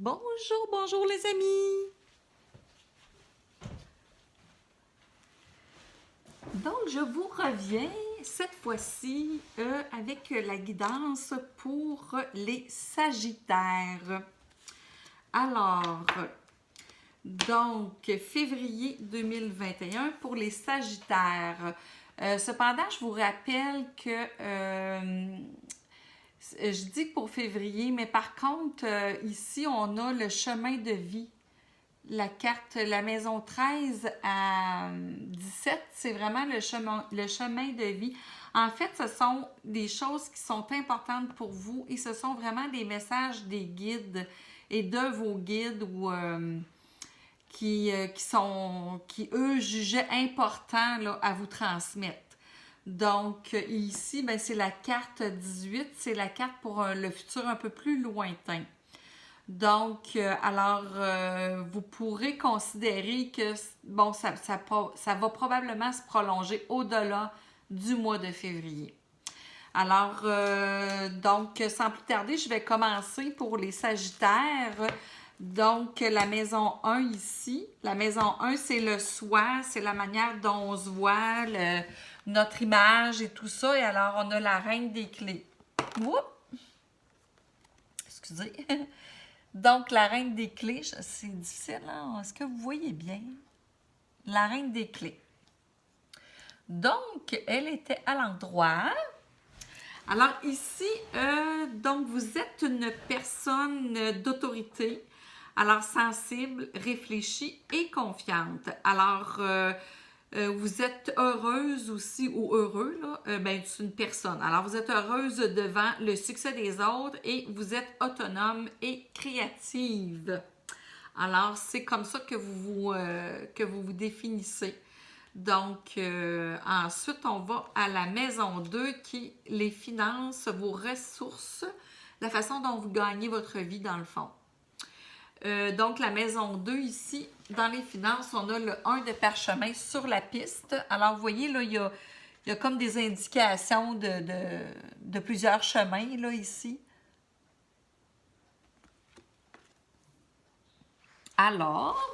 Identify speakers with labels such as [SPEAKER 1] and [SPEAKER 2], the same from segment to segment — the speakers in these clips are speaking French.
[SPEAKER 1] Bonjour, bonjour les amis! Donc, je vous reviens cette fois-ci avec la guidance pour les Sagittaires. Alors, donc, février 2021 pour les Sagittaires. Cependant, je vous rappelle que je dis pour février, mais par contre, ici, on a le chemin de vie. La carte, la maison 13 à 17, c'est vraiment le chemin de vie. En fait, ce sont des choses qui sont importantes pour vous et ce sont vraiment des messages des guides et de vos guides ou qui eux jugeaient important là, à vous transmettre. Donc ici, ben, c'est la carte 18, c'est la carte pour le futur un peu plus lointain. Donc, vous pourrez considérer que, bon, ça va probablement se prolonger au-delà du mois de février. Alors, donc, sans plus tarder, je vais commencer pour les Sagittaires. Donc, la maison 1 ici. La maison 1, c'est le soi, c'est la manière dont on se voit, notre image et tout ça. Et alors, on a la reine des clés. Oups! Excusez. Donc, la reine des clés, c'est difficile, hein? Est-ce que vous voyez bien? La reine des clés. Donc, elle était à l'endroit. Alors ici, donc vous êtes une personne d'autorité, alors sensible, réfléchie et confiante. Alors, vous êtes heureuse aussi ou heureux, là, ben, c'est une personne. Alors, vous êtes heureuse devant le succès des autres et vous êtes autonome et créative. Alors, c'est comme ça que vous vous définissez. Donc, ensuite, on va à la maison 2 qui est les finances, vos ressources, la façon dont vous gagnez votre vie dans le fond. Donc, la maison 2 ici, dans les finances, on a le 1 de parchemin sur la piste. Alors, vous voyez, là, il y a comme des indications de plusieurs chemins, là, ici. Alors,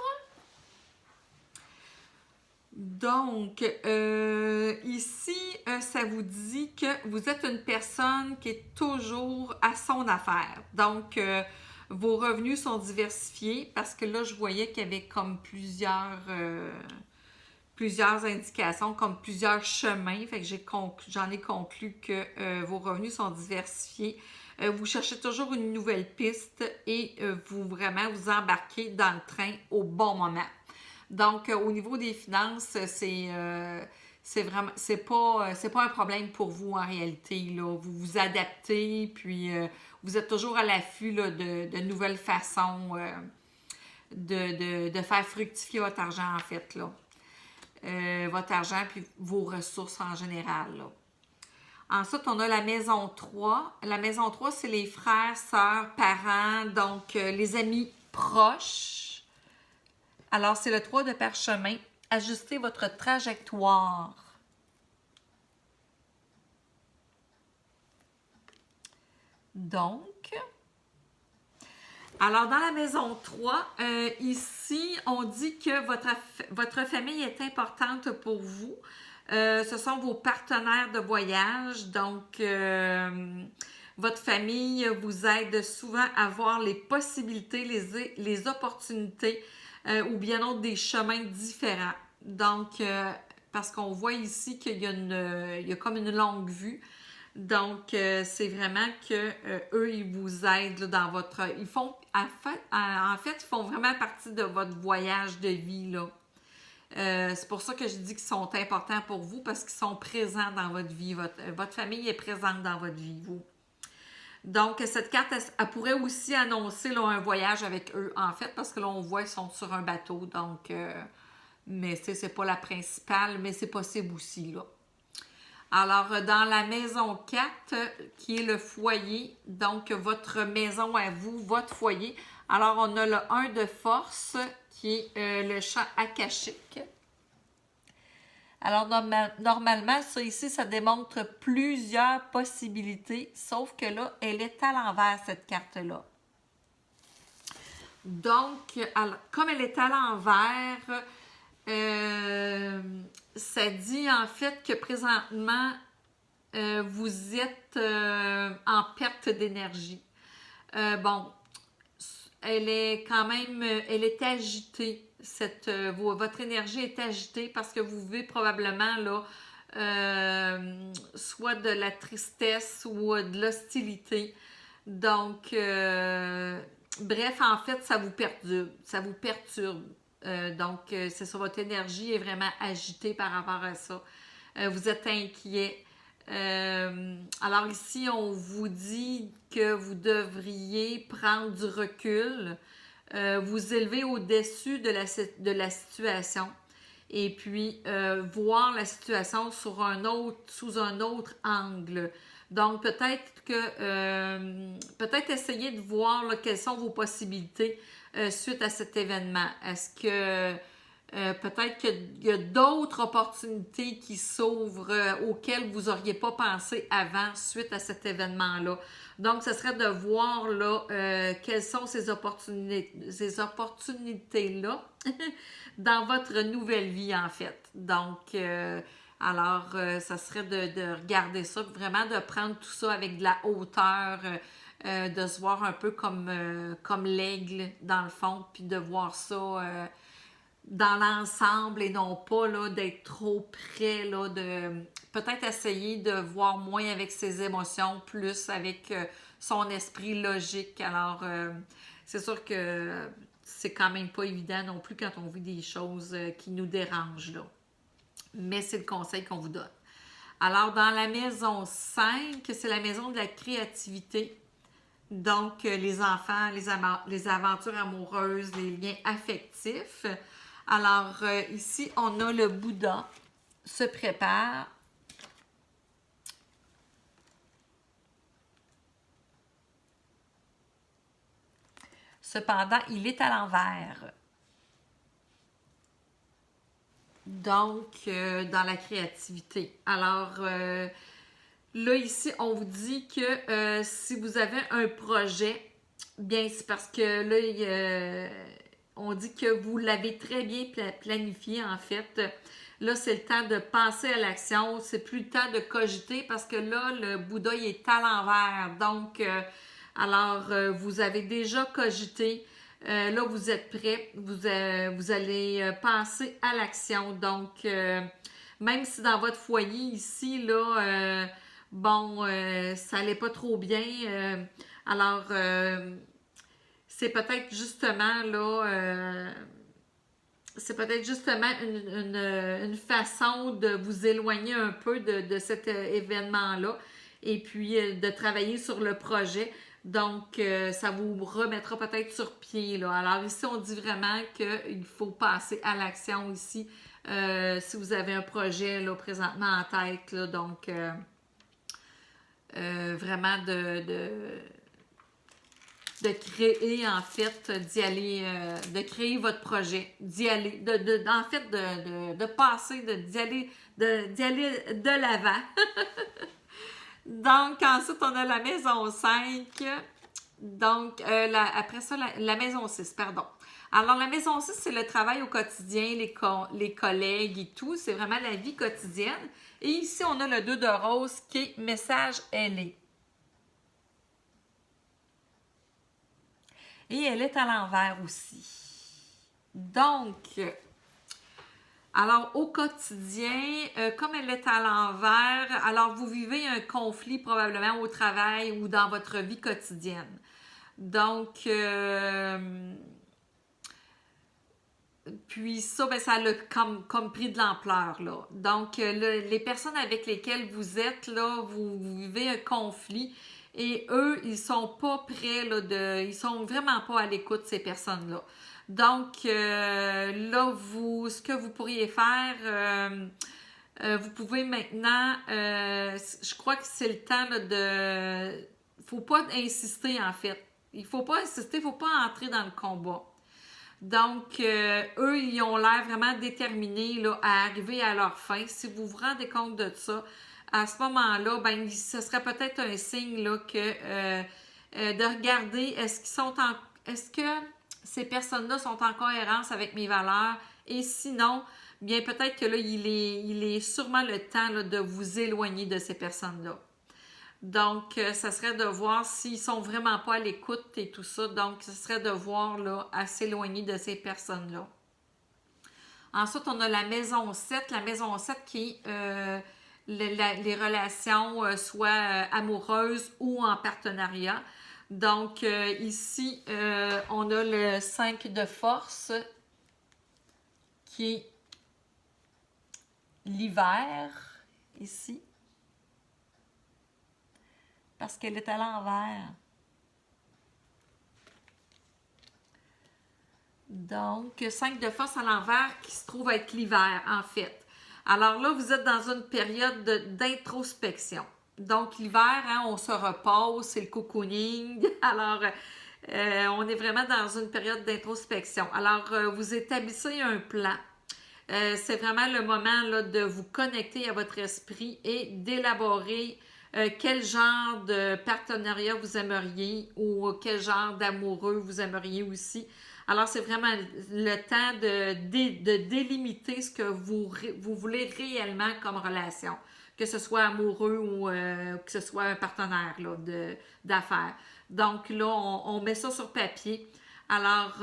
[SPEAKER 1] donc, ici, ça vous dit que vous êtes une personne qui est toujours à son affaire. Donc, vos revenus sont diversifiés parce que là, je voyais qu'il y avait comme plusieurs indications, comme plusieurs chemins. Fait que j'en ai conclu que vos revenus sont diversifiés. Vous cherchez toujours une nouvelle piste et vous vraiment vous embarquez dans le train au bon moment. Donc, au niveau des finances, c'est pas un problème pour vous en réalité. Là. Vous vous adaptez, puis vous êtes toujours à l'affût là, de nouvelles façons de faire fructifier votre argent en fait. Là. Votre argent puis vos ressources en général. Là. Ensuite, on a la maison 3. La maison 3, c'est les frères, sœurs, parents, donc les amis proches. Alors, c'est le 3 de parchemin. Ajustez votre trajectoire. Donc, alors dans la maison 3, ici, on dit que votre famille est importante pour vous. Ce sont vos partenaires de voyage. Donc, votre famille vous aide souvent à voir les possibilités, les opportunités ou bien d'autres des chemins différents. Donc, parce qu'on voit ici qu'il y a comme une longue vue. Donc, c'est vraiment que eux, ils vous aident là, dans votre. Ils font, en fait, ils font vraiment partie de votre voyage de vie, là. C'est pour ça que je dis qu'ils sont importants pour vous parce qu'ils sont présents dans votre vie. Votre famille est présente dans votre vie, vous. Donc, cette carte, elle pourrait aussi annoncer là, un voyage avec eux, en fait, parce que là, on voit qu'ils sont sur un bateau. Donc, mais c'est pas la principale, mais c'est possible aussi, là. Alors, dans la maison 4, qui est le foyer, donc votre maison à vous, votre foyer. Alors, on a le 1 de force, qui est le champ akashique. Alors, normalement, ça ici, ça démontre plusieurs possibilités, sauf que là, elle est à l'envers, cette carte-là. Donc, comme elle est à l'envers, ça dit en fait que présentement, vous êtes en perte d'énergie. Bon, elle est quand même, elle est agitée. Votre énergie est agitée parce que vous vivez probablement là, soit de la tristesse ou de l'hostilité. Donc, bref, en fait, ça vous perturbe. Ça vous perturbe. Donc, c'est ça, votre énergie est vraiment agitée par rapport à ça. Vous êtes inquiet. Alors ici, on vous dit que vous devriez prendre du recul, vous élever au-dessus de la situation et puis voir la situation sous un autre angle. Donc peut-être essayer de voir là, quelles sont vos possibilités suite à cet événement. Est-ce que peut-être qu'il y a d'autres opportunités qui s'ouvrent auxquelles vous n'auriez pas pensé avant suite à cet événement-là. Donc, ce serait de voir là, quelles sont ces opportunités-là dans votre nouvelle vie, en fait. Donc, ça serait de regarder ça, vraiment de prendre tout ça avec de la hauteur, de se voir un peu comme l'aigle, dans le fond, puis de voir ça dans l'ensemble et non pas là, d'être trop près, là, de peut-être essayer de voir moins avec ses émotions, plus avec son esprit logique. Alors, c'est sûr que c'est quand même pas évident non plus quand on vit des choses qui nous dérangent, là. Mais c'est le conseil qu'on vous donne. Alors, dans la maison 5, c'est la maison de la créativité. Donc, les enfants, les aventures amoureuses, les liens affectifs. Alors, ici, on a le Bouddha se prépare. Cependant, il est à l'envers. Donc, dans la créativité. Alors, là, ici, on vous dit que si vous avez un projet, bien, c'est parce que là, on dit que vous l'avez très bien planifié, en fait. Là, c'est le temps de passer à l'action. C'est plus le temps de cogiter parce que là, le Bouddha, il est à l'envers. Donc, vous avez déjà cogité. Là, vous êtes prêt. Vous allez passer à l'action. Donc, même si dans votre foyer ici, là, ça allait pas trop bien. Alors, c'est peut-être justement là, c'est peut-être justement une façon de vous éloigner un peu de cet événement-là et puis de travailler sur le projet. Donc, ça vous remettra peut-être sur pied, là. Alors ici, on dit vraiment qu'il faut passer à l'action ici si vous avez un projet là, présentement en tête. Là, donc, vraiment de créer, en fait, d'y aller, de créer votre projet, d'y aller, en fait, de passer, d'y aller de l'avant. Donc, ensuite, on a la maison 5. Donc, après ça, la maison 6, pardon. Alors, la maison 6, c'est le travail au quotidien, les collègues et tout. C'est vraiment la vie quotidienne. Et ici, on a le 2 de rose qui est message ailé. Et elle est à l'envers aussi. Donc, alors au quotidien, comme elle est à l'envers, alors vous vivez un conflit probablement au travail ou dans votre vie quotidienne. Donc, puis ça, ben, ça a comme pris de l'ampleur, là. Donc, les personnes avec lesquelles vous êtes, là, vous vivez un conflit et eux, ils sont pas prêts, là, ils sont vraiment pas à l'écoute, ces personnes-là. Donc, là, ce que vous pourriez faire, vous pouvez maintenant, je crois que c'est le temps là, faut pas insister, en fait. Il faut pas insister, il faut pas entrer dans le combat. Donc, eux, ils ont l'air vraiment déterminés là, à arriver à leur fin. Si vous vous rendez compte de ça, à ce moment-là, ben, ce serait peut-être un signe là, que de regarder est-ce qu'ils sont est-ce que ces personnes-là sont en cohérence avec mes valeurs. Et sinon, bien peut-être que là, il est sûrement le temps là, de vous éloigner de ces personnes-là. Donc, ça serait de voir s'ils sont vraiment pas à l'écoute et tout ça. Donc, ce serait de voir là, à s'éloigner de ces personnes-là. Ensuite, on a la maison 7. La maison 7 qui est les relations soit amoureuses ou en partenariat. Donc, ici, on a le 5 de force qui est l'hiver, ici. Parce qu'elle est à l'envers. Donc, 5 de force à l'envers qui se trouve être l'hiver, en fait. Alors là, vous êtes dans une période d'introspection. Donc, l'hiver, hein, on se repose, c'est le cocooning. Alors, on est vraiment dans une période d'introspection. Alors, vous établissez un plan. C'est vraiment le moment là, de vous connecter à votre esprit et d'élaborer quel genre de partenariat vous aimeriez ou quel genre d'amoureux vous aimeriez aussi. Alors, c'est vraiment le temps de délimiter ce que vous voulez réellement comme relation, que ce soit amoureux ou que ce soit un partenaire là, d'affaires. Donc là, on met ça sur papier. Alors,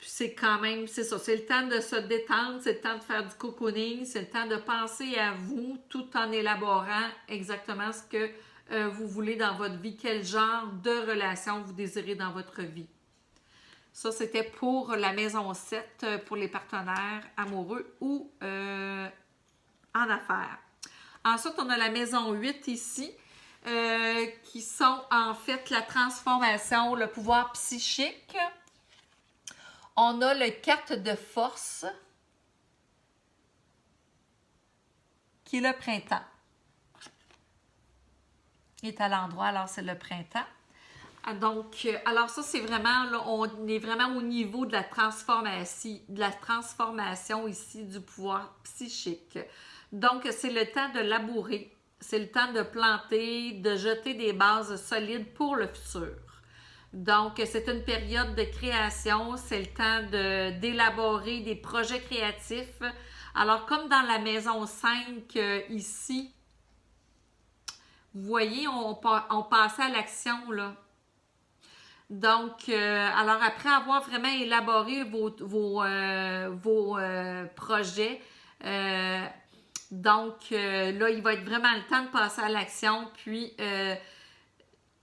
[SPEAKER 1] c'est quand même, c'est ça, c'est le temps de se détendre, c'est le temps de faire du cocooning, c'est le temps de penser à vous tout en élaborant exactement ce que vous voulez dans votre vie, quel genre de relation vous désirez dans votre vie. Ça, c'était pour la maison 7, pour les partenaires amoureux ou en affaires. Ensuite, on a la maison 8 ici, qui sont en fait la transformation, le pouvoir psychique. On a la carte de force, qui est le printemps. Il est à l'endroit, alors c'est le printemps. Donc, alors ça, c'est vraiment, là, on est vraiment au niveau de la transformation ici du pouvoir psychique. Donc, c'est le temps de labourer, c'est le temps de planter, de jeter des bases solides pour le futur. Donc, c'est une période de création, c'est le temps d'élaborer des projets créatifs. Alors, comme dans la maison 5 ici, vous voyez, on passait à l'action, là. Donc, alors après avoir vraiment élaboré vos projets, donc là, il va être vraiment le temps de passer à l'action, puis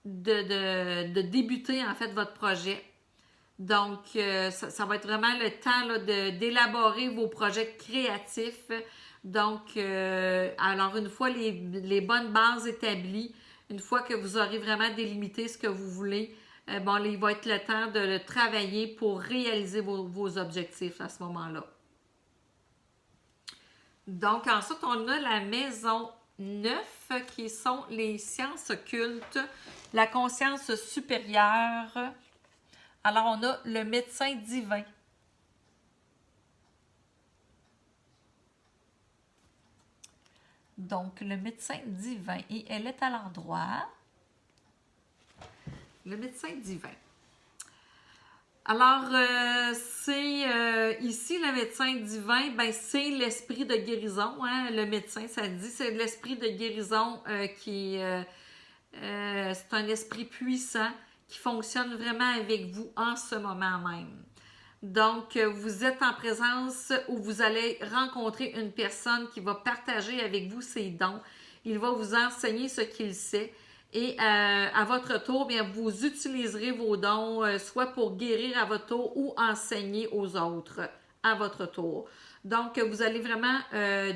[SPEAKER 1] de débuter en fait votre projet. Donc, ça va être vraiment le temps là, d'élaborer vos projets créatifs. Donc, alors une fois les bonnes bases établies, une fois que vous aurez vraiment délimité ce que vous voulez, bon, il va être le temps de le travailler pour réaliser vos objectifs à ce moment-là. Donc, ensuite, on a la maison 9 qui sont les sciences occultes, la conscience supérieure. Alors, on a le médecin divin. Donc, le médecin divin, et elle est à l'endroit. Le médecin divin. Alors, c'est ici le médecin divin, ben c'est l'esprit de guérison, hein, le médecin, ça dit, c'est l'esprit de guérison c'est un esprit puissant qui fonctionne vraiment avec vous en ce moment même. Donc, vous êtes en présence où vous allez rencontrer une personne qui va partager avec vous ses dons. Il va vous enseigner ce qu'il sait. Et à votre tour, bien, vous utiliserez vos dons soit pour guérir à votre tour ou enseigner aux autres à votre tour. Donc, vous allez vraiment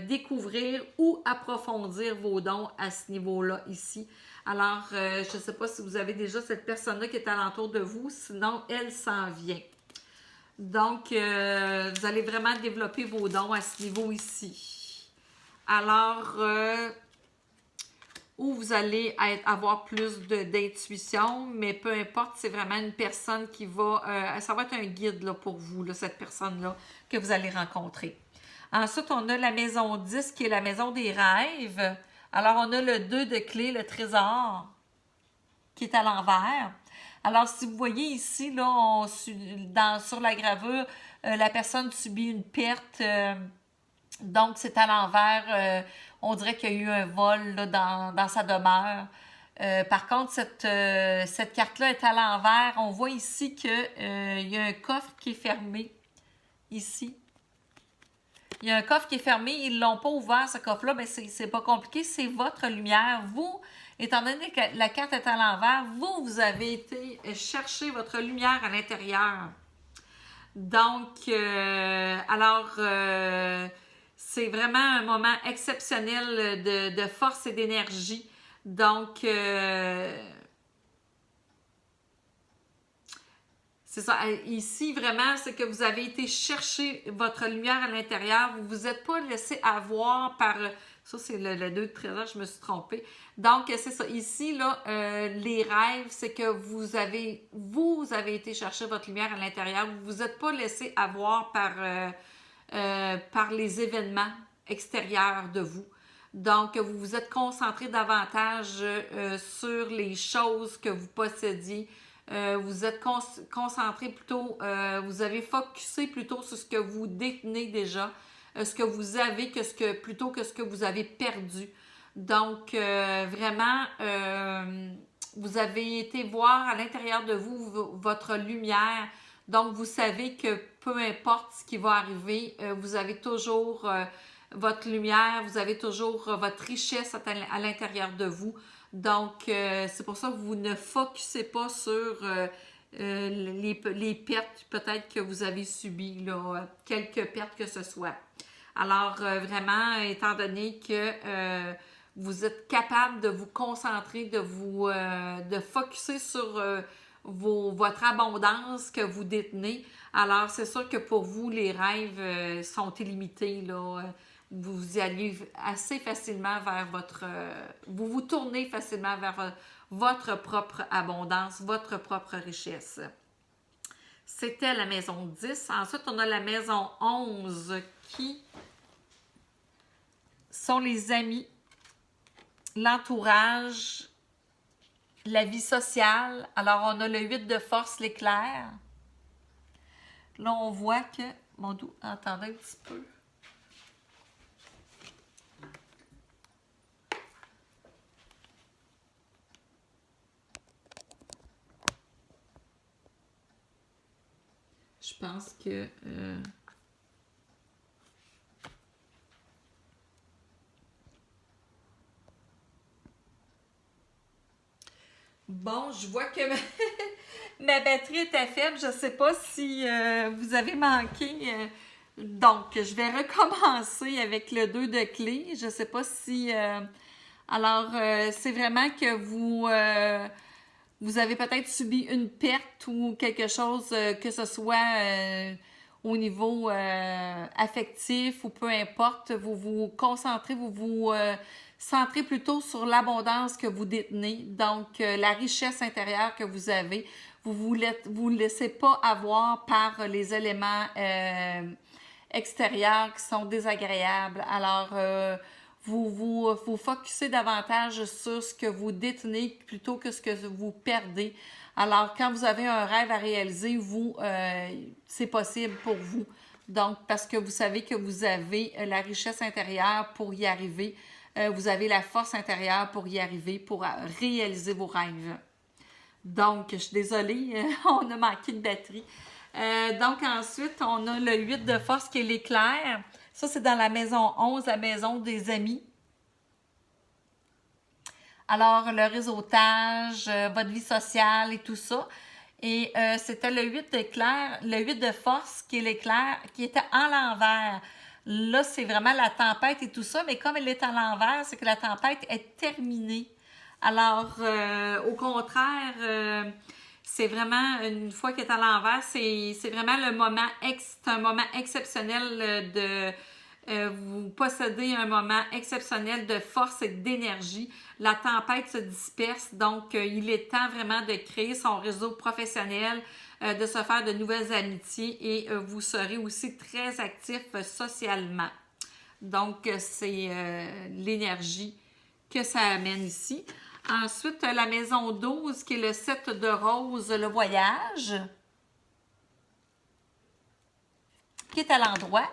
[SPEAKER 1] découvrir ou approfondir vos dons à ce niveau-là ici. Alors, je ne sais pas si vous avez déjà cette personne-là qui est alentour de vous, sinon elle s'en vient. Donc, vous allez vraiment développer vos dons à ce niveau ici. Alors, où vous allez avoir plus d'intuition, mais peu importe, c'est vraiment une personne qui va... ça va être un guide là, pour vous, là, cette personne-là que vous allez rencontrer. Ensuite, on a la maison 10 qui est la maison des rêves. Alors, on a le 2 de clé, le trésor, qui est à l'envers. Alors, si vous voyez ici, là, sur la gravure, la personne subit une perte, donc c'est à l'envers. On dirait qu'il y a eu un vol là, dans sa demeure. Par contre, cette carte-là est à l'envers. On voit ici qu'il y a un coffre qui est fermé, ici. Il y a un coffre qui est fermé, ils ne l'ont pas ouvert, ce coffre-là, mais c'est pas compliqué, c'est votre lumière. Vous, étant donné que la carte est à l'envers, vous avez été chercher votre lumière à l'intérieur. Donc, c'est vraiment un moment exceptionnel de force et d'énergie. Donc, c'est ça. Ici, vraiment, c'est que vous avez été chercher votre lumière à l'intérieur. Vous ne vous êtes pas laissé avoir par... Ça, c'est le 2 de trésor, je me suis trompée. Donc, c'est ça. Ici, là, les rêves, c'est que vous avez été chercher votre lumière à l'intérieur. Vous ne vous êtes pas laissé avoir par les événements extérieurs de vous. Donc, vous vous êtes concentré davantage sur les choses que vous possédiez. Vous êtes concentré plutôt, vous avez focusé plutôt sur ce que vous détenez déjà, ce que vous avez plutôt que ce que vous avez perdu. Donc, vraiment, vous avez été voir à l'intérieur de vous votre lumière. Donc, vous savez que peu importe ce qui va arriver, vous avez toujours votre lumière, vous avez toujours votre richesse à l'intérieur de vous. Donc, c'est pour ça que vous ne focussez pas sur les pertes peut-être que vous avez subies, là, quelques pertes que ce soit. Alors, vraiment, étant donné que vous êtes capable de vous concentrer, de focuser sur votre abondance que vous détenez, alors c'est sûr que pour vous, les rêves sont illimités, là. Vous y alliez assez facilement vers vous vous tournez facilement vers votre propre abondance, votre propre richesse. C'était la maison 10. Ensuite, on a la maison 11 qui sont les amis, l'entourage, la vie sociale. Alors, on a le 8 de force, l'éclair. Là, on voit que... Mon doux, attendez un petit peu. Je pense que... Bon, je vois que ma batterie était faible. Je ne sais pas si vous avez manqué. Donc, je vais recommencer avec le 2 de clé. Je ne sais pas si... alors, c'est vraiment que vous avez peut-être subi une perte ou quelque chose, que ce soit au niveau affectif ou peu importe. Vous vous concentrez, vous centrez plutôt sur l'abondance que vous détenez, donc la richesse intérieure que vous avez. Vous ne laissez pas avoir par les éléments extérieurs qui sont désagréables. Alors, vous focussez davantage sur ce que vous détenez plutôt que ce que vous perdez. Alors, quand vous avez un rêve à réaliser, c'est possible pour vous. Donc, parce que vous savez que vous avez la richesse intérieure pour y arriver. Vous avez la force intérieure pour y arriver, pour réaliser vos rêves. Donc, je suis désolée, on a manqué de batterie. Donc, ensuite, on a le 8 de force qui est l'éclair. Ça, c'est dans la maison 11, la maison des amis. Alors, le réseautage, votre vie sociale et tout ça. Et c'était le 8 d'éclair, le 8 de force qui est l'éclair, qui était en l'envers. Là, c'est vraiment la tempête et tout ça, mais comme elle est à l'envers, c'est que la tempête est terminée. Alors, au contraire, c'est vraiment, une fois qu'elle est à l'envers, c'est vraiment c'est un moment exceptionnel vous possédez un moment exceptionnel de force et d'énergie. La tempête se disperse, donc il est temps vraiment de créer son réseau professionnel, de se faire de nouvelles amitiés et vous serez aussi très actif socialement. Donc, c'est l'énergie que ça amène ici. Ensuite, la maison 12, qui est le 7 de rose, le voyage, qui est à l'endroit.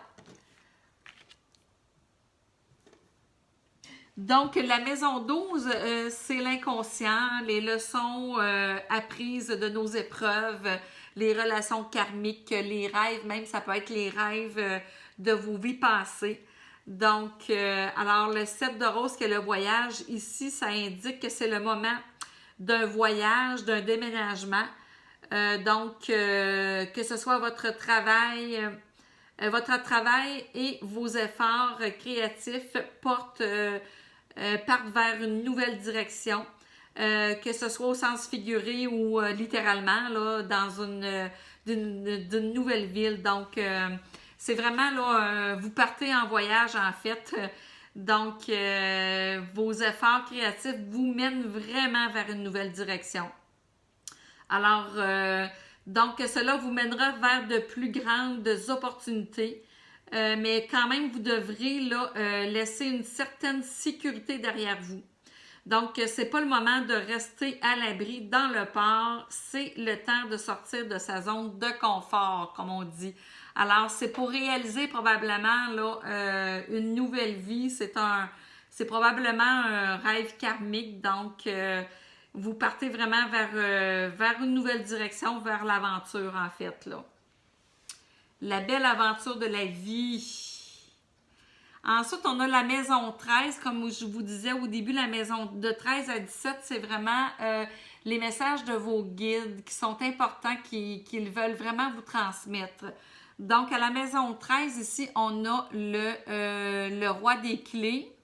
[SPEAKER 1] Donc, la maison 12, c'est l'inconscient, les leçons apprises de nos épreuves, les relations karmiques, les rêves, même ça peut être les rêves de vos vies passées. Donc, alors le 7 de rose qui est le voyage, ici, ça indique que c'est le moment d'un voyage, d'un déménagement. Donc, que ce soit votre travail et vos efforts créatifs partent vers une nouvelle direction, que ce soit au sens figuré ou littéralement, là, d'une nouvelle ville. Donc, c'est vraiment, là, vous partez en voyage, en fait. Donc, vos efforts créatifs vous mènent vraiment vers une nouvelle direction. Alors, donc, cela vous mènera vers de plus grandes opportunités. Mais quand même, vous devrez là, laisser une certaine sécurité derrière vous. Donc, c'est pas le moment de rester à l'abri dans le port, c'est le temps de sortir de sa zone de confort, comme on dit. Alors, c'est pour réaliser probablement là, une nouvelle vie. C'est probablement un rêve karmique. Donc, vous partez vraiment vers une nouvelle direction, vers l'aventure en fait, là. La belle aventure de la vie. Ensuite, on a la maison 13, comme je vous disais au début, la maison de 13 à 17, c'est vraiment les messages de vos guides qui sont importants, qu'ils veulent vraiment vous transmettre. Donc, à la maison 13, ici, on a le roi des clés,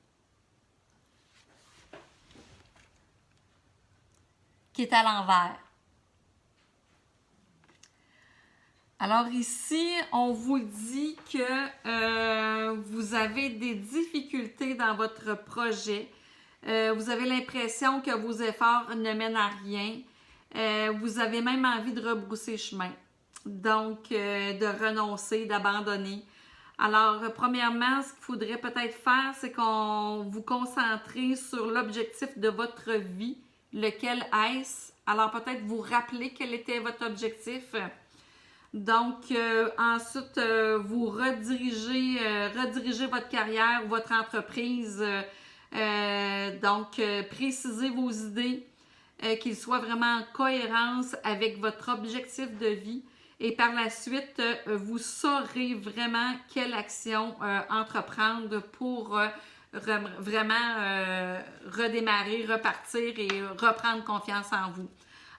[SPEAKER 1] qui est à l'envers. Alors ici, on vous dit que vous avez des difficultés dans votre projet. Vous avez l'impression que vos efforts ne mènent à rien. Vous avez même envie de rebrousser chemin. Donc, de renoncer, d'abandonner. Alors, premièrement, ce qu'il faudrait peut-être faire, c'est qu'on vous concentrer sur l'objectif de votre vie. Lequel est-ce? Alors, peut-être vous rappeler quel était votre objectif. Donc, ensuite, vous redirigez votre carrière ou votre entreprise. Donc, précisez vos idées, qu'ils soient vraiment en cohérence avec votre objectif de vie. Et par la suite, vous saurez vraiment quelle action entreprendre pour vraiment redémarrer, repartir et reprendre confiance en vous.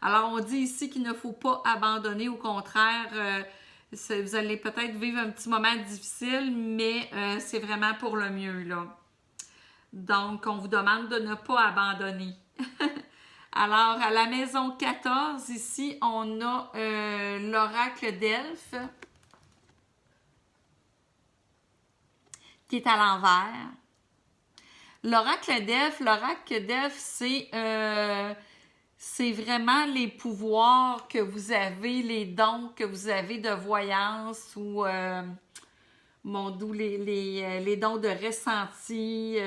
[SPEAKER 1] Alors, on dit ici qu'il ne faut pas abandonner, au contraire, vous allez peut-être vivre un petit moment difficile, mais c'est vraiment pour le mieux, là. Donc, on vous demande de ne pas abandonner. Alors, à la maison 14, ici, on a l'oracle d'Elphes, qui est à l'envers. L'oracle d'Elphes, c'est vraiment les pouvoirs que vous avez, les dons que vous avez de voyance ou les dons de ressenti,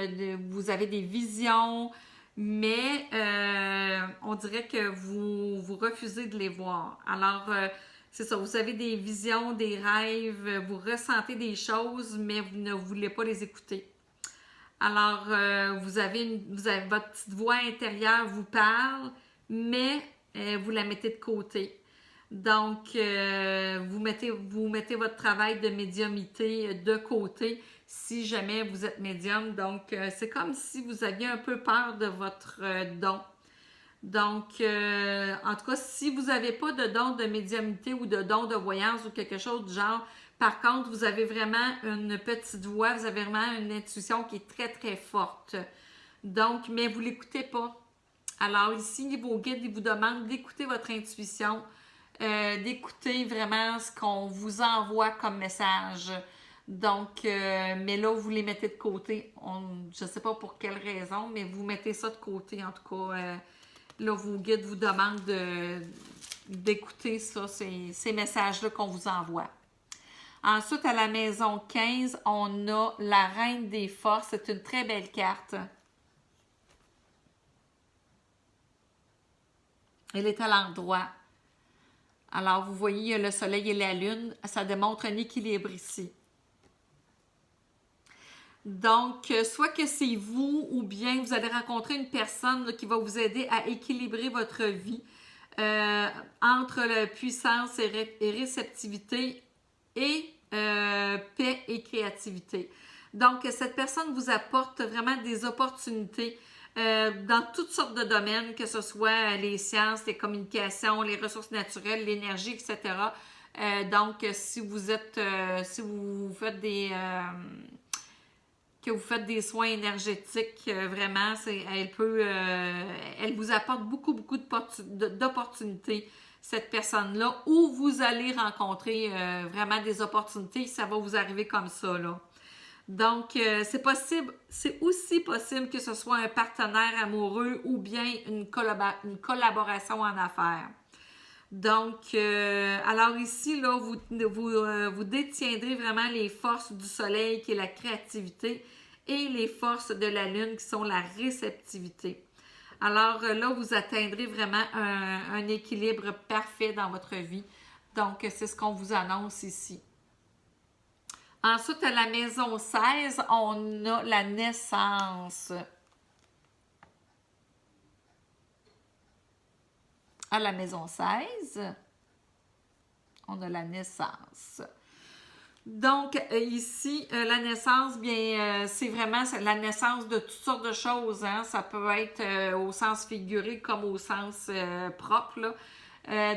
[SPEAKER 1] vous avez des visions, mais on dirait que vous refusez de les voir. Alors, c'est ça, vous avez des visions, des rêves, vous ressentez des choses, mais vous ne voulez pas les écouter. Alors, vous avez votre petite voix intérieure vous parle, mais vous la mettez de côté. Donc, vous mettez votre travail de médiumnité de côté si jamais vous êtes médium. Donc, c'est comme si vous aviez un peu peur de votre don. Donc, en tout cas, si vous n'avez pas de don de médiumnité ou de don de voyance ou quelque chose du genre, par contre, vous avez vraiment une petite voix, vous avez vraiment une intuition qui est très, très forte. Donc, mais vous ne l'écoutez pas. Alors ici, vos guides, ils vous demandent d'écouter votre intuition, d'écouter vraiment ce qu'on vous envoie comme message. Donc, mais là, vous les mettez de côté. Je ne sais pas pour quelle raison, mais vous mettez ça de côté. En tout cas, là, vos guides vous demandent d'écouter ça, ces messages-là qu'on vous envoie. Ensuite, à la maison 15, on a la Reine des Forces. C'est une très belle carte. Elle est à l'endroit. Alors, vous voyez, il y a le soleil et la lune. Ça démontre un équilibre ici. Donc, soit que c'est vous ou bien vous allez rencontrer une personne là, qui va vous aider à équilibrer votre vie entre la puissance et réceptivité et paix et créativité. Donc, cette personne vous apporte vraiment des opportunités dans toutes sortes de domaines, que ce soit les sciences, les communications, les ressources naturelles, l'énergie, etc. Donc, si vous êtes, si vous faites que vous faites des soins énergétiques, vraiment, elle vous apporte beaucoup d'opportunités, cette personne-là, où vous allez rencontrer vraiment des opportunités, ça va vous arriver comme ça, là. Donc, c'est aussi possible que ce soit un partenaire amoureux ou bien une collaboration en affaires. Donc, alors ici, là, vous détiendrez vraiment les forces du soleil qui est la créativité et les forces de la lune qui sont la réceptivité. Alors là, vous atteindrez vraiment un équilibre parfait dans votre vie. Donc, c'est ce qu'on vous annonce ici. Ensuite, à la maison 16, on a la naissance. À la maison 16, on a la naissance. Donc, ici, la naissance, bien, c'est vraiment la naissance de toutes sortes de choses. Hein? Ça peut être au sens figuré comme au sens propre, là.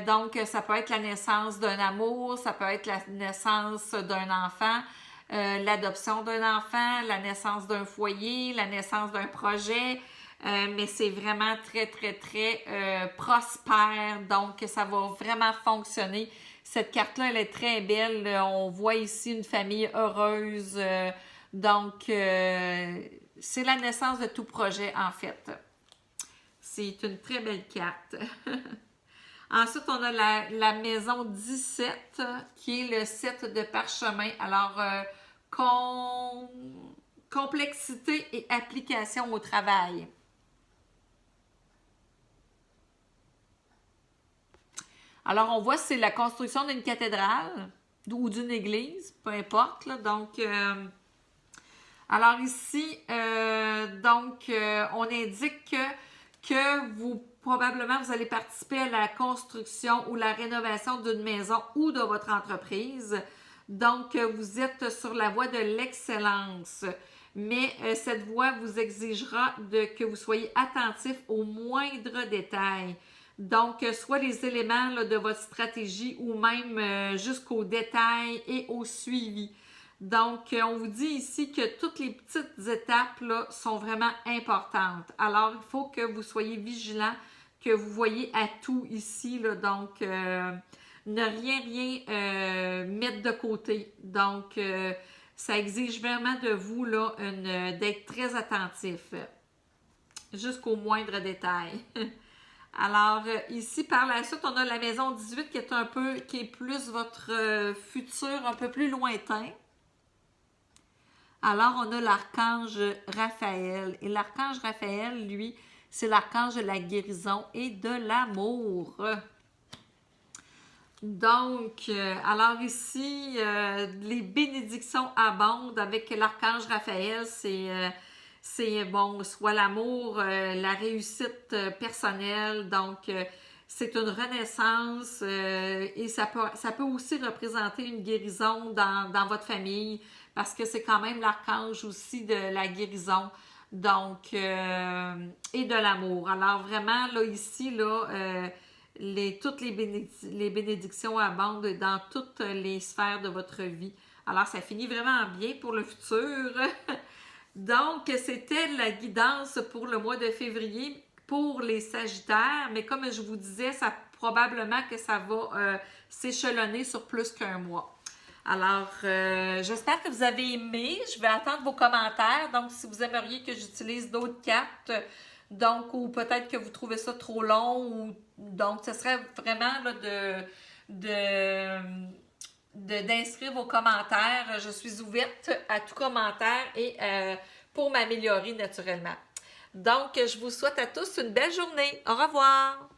[SPEAKER 1] Donc, ça peut être la naissance d'un amour, ça peut être la naissance d'un enfant, l'adoption d'un enfant, la naissance d'un foyer, la naissance d'un projet, mais c'est vraiment très, très, très prospère, donc ça va vraiment fonctionner. Cette carte-là, elle est très belle. On voit ici une famille heureuse, donc c'est la naissance de tout projet, en fait. C'est une très belle carte. Ensuite, on a la maison 17, qui est le 7 de parchemin. Alors, complexité et application au travail. Alors, on voit c'est la construction d'une cathédrale ou d'une église, peu importe. Là. Donc, alors ici, on indique que vous probablement vous allez participer à la construction ou la rénovation d'une maison ou de votre entreprise. Donc, vous êtes sur la voie de l'excellence. Mais cette voie vous exigera que vous soyez attentif aux moindres détails. Donc, soit les éléments là, de votre stratégie ou même jusqu'aux détails et au suivi. Donc, on vous dit ici que toutes les petites étapes là, sont vraiment importantes. Alors, il faut que vous soyez vigilant, que vous voyez à tout ici. Là, donc, ne rien mettre de côté. Donc, ça exige vraiment de vous là, d'être très attentif jusqu'au moindre détail. Alors, ici, par la suite, on a la maison 18 qui est plus votre futur, un peu plus lointain. Alors, on a l'archange Raphaël. Et l'archange Raphaël, lui, c'est l'archange de la guérison et de l'amour. Donc, alors ici, les bénédictions abondent avec l'archange Raphaël. C'est bon, soit l'amour, la réussite personnelle. Donc, c'est une renaissance et ça peut aussi représenter une guérison dans votre famille parce que c'est quand même l'archange aussi de la guérison. Donc, et de l'amour. Alors, vraiment, là, ici, là, toutes les bénédictions abondent dans toutes les sphères de votre vie. Alors, ça finit vraiment bien pour le futur. Donc, c'était la guidance pour le mois de février pour les Sagittaires, mais comme je vous disais, probablement que ça va s'échelonner sur plus qu'un mois. Alors, j'espère que vous avez aimé. Je vais attendre vos commentaires. Donc, si vous aimeriez que j'utilise d'autres cartes, donc, ou peut-être que vous trouvez ça trop long, donc, ce serait vraiment là, d'inscrire vos commentaires. Je suis ouverte à tout commentaire et pour m'améliorer naturellement. Donc, je vous souhaite à tous une belle journée. Au revoir!